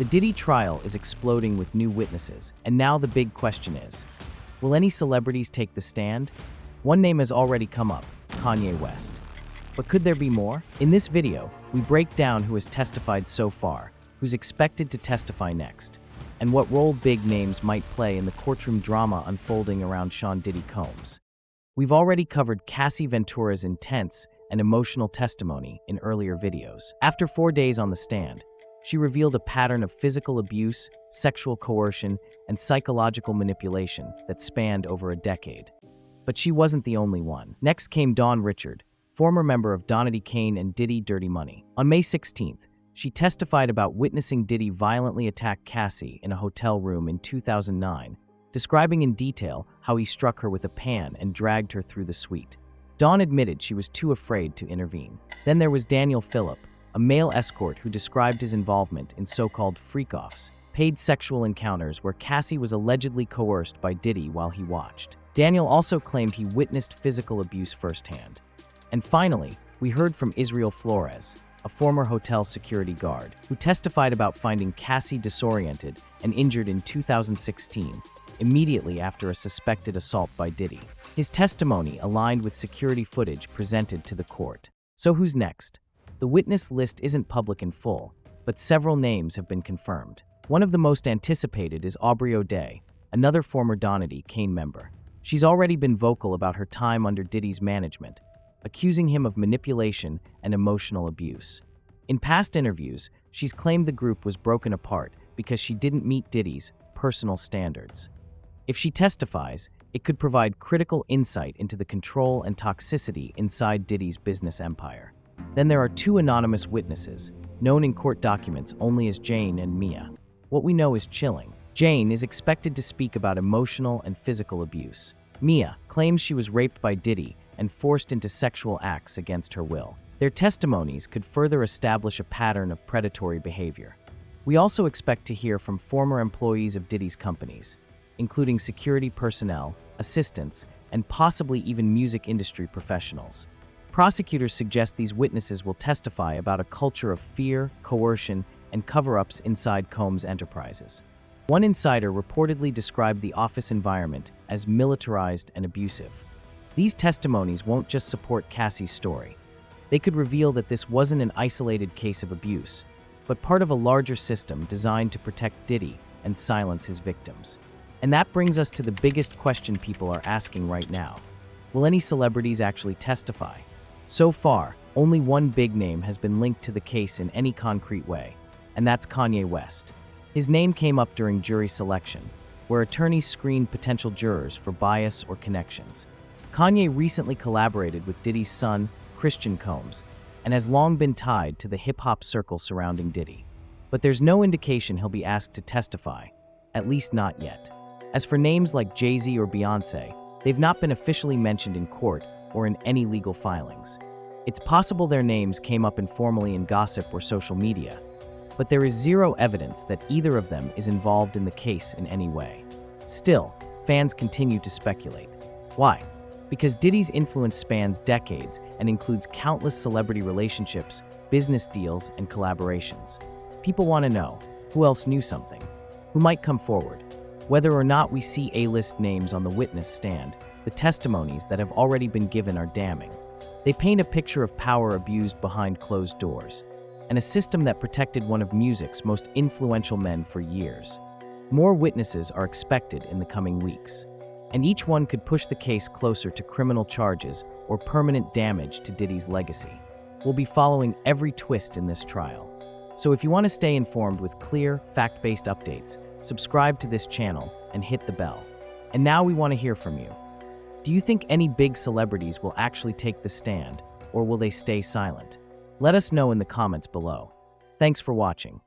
The Diddy trial is exploding with new witnesses, and now the big question is, will any celebrities take the stand? One name has already come up, Kanye West. But could there be more? In this video, we break down who has testified so far, who's expected to testify next, and what role big names might play in the courtroom drama unfolding around Sean Diddy Combs. We've already covered Cassie Ventura's intense and emotional testimony in earlier videos. After 4 days on the stand, she revealed a pattern of physical abuse, sexual coercion, and psychological manipulation that spanned over a decade. But she wasn't the only one. Next came Dawn Richard, former member of Diddy Kane and Diddy Dirty Money. On May 16th, she testified about witnessing Diddy violently attack Cassie in a hotel room in 2009, describing in detail how he struck her with a pan and dragged her through the suite. Dawn admitted she was too afraid to intervene. Then there was Daniel Phillip, a male escort who described his involvement in so-called freak-offs, paid sexual encounters where Cassie was allegedly coerced by Diddy while he watched. Daniel also claimed he witnessed physical abuse firsthand. And finally, we heard from Israel Flores, a former hotel security guard, who testified about finding Cassie disoriented and injured in 2016, immediately after a suspected assault by Diddy. His testimony aligned with security footage presented to the court. So who's next? The witness list isn't public in full, but several names have been confirmed. One of the most anticipated is Aubrey O'Day, another former Diddy Kane member. She's already been vocal about her time under Diddy's management, accusing him of manipulation and emotional abuse. In past interviews, she's claimed the group was broken apart because she didn't meet Diddy's personal standards. If she testifies, it could provide critical insight into the control and toxicity inside Diddy's business empire. Then there are two anonymous witnesses, known in court documents only as Jane and Mia. What we know is chilling. Jane is expected to speak about emotional and physical abuse. Mia claims she was raped by Diddy and forced into sexual acts against her will. Their testimonies could further establish a pattern of predatory behavior. We also expect to hear from former employees of Diddy's companies, including security personnel, assistants, and possibly even music industry professionals. Prosecutors suggest these witnesses will testify about a culture of fear, coercion, and cover-ups inside Combs Enterprises. One insider reportedly described the office environment as militarized and abusive. These testimonies won't just support Cassie's story. They could reveal that this wasn't an isolated case of abuse, but part of a larger system designed to protect Diddy and silence his victims. And that brings us to the biggest question people are asking right now. Will any celebrities actually testify? So far, only one big name has been linked to the case in any concrete way, and that's Kanye West. His name came up during jury selection, where attorneys screened potential jurors for bias or connections. Kanye recently collaborated with Diddy's son, Christian Combs, and has long been tied to the hip-hop circle surrounding Diddy. But there's no indication he'll be asked to testify, at least not yet. As for names like Jay-Z or Beyoncé, they've not been officially mentioned in court or in any legal filings. It's possible their names came up informally in gossip or social media, but there is zero evidence that either of them is involved in the case in any way. Still, fans continue to speculate. Why? Because Diddy's influence spans decades and includes countless celebrity relationships, business deals, and collaborations. People want to know, who else knew something? Who might come forward? Whether or not we see A-list names on the witness stand, the testimonies that have already been given are damning. They paint a picture of power abused behind closed doors, and a system that protected one of music's most influential men for years. More witnesses are expected in the coming weeks, and each one could push the case closer to criminal charges or permanent damage to Diddy's legacy. We'll be following every twist in this trial. So if you want to stay informed with clear, fact-based updates, subscribe to this channel and hit the bell. And now we want to hear from you. Do you think any big celebrities will actually take the stand, or will they stay silent? Let us know in the comments below. Thanks for watching.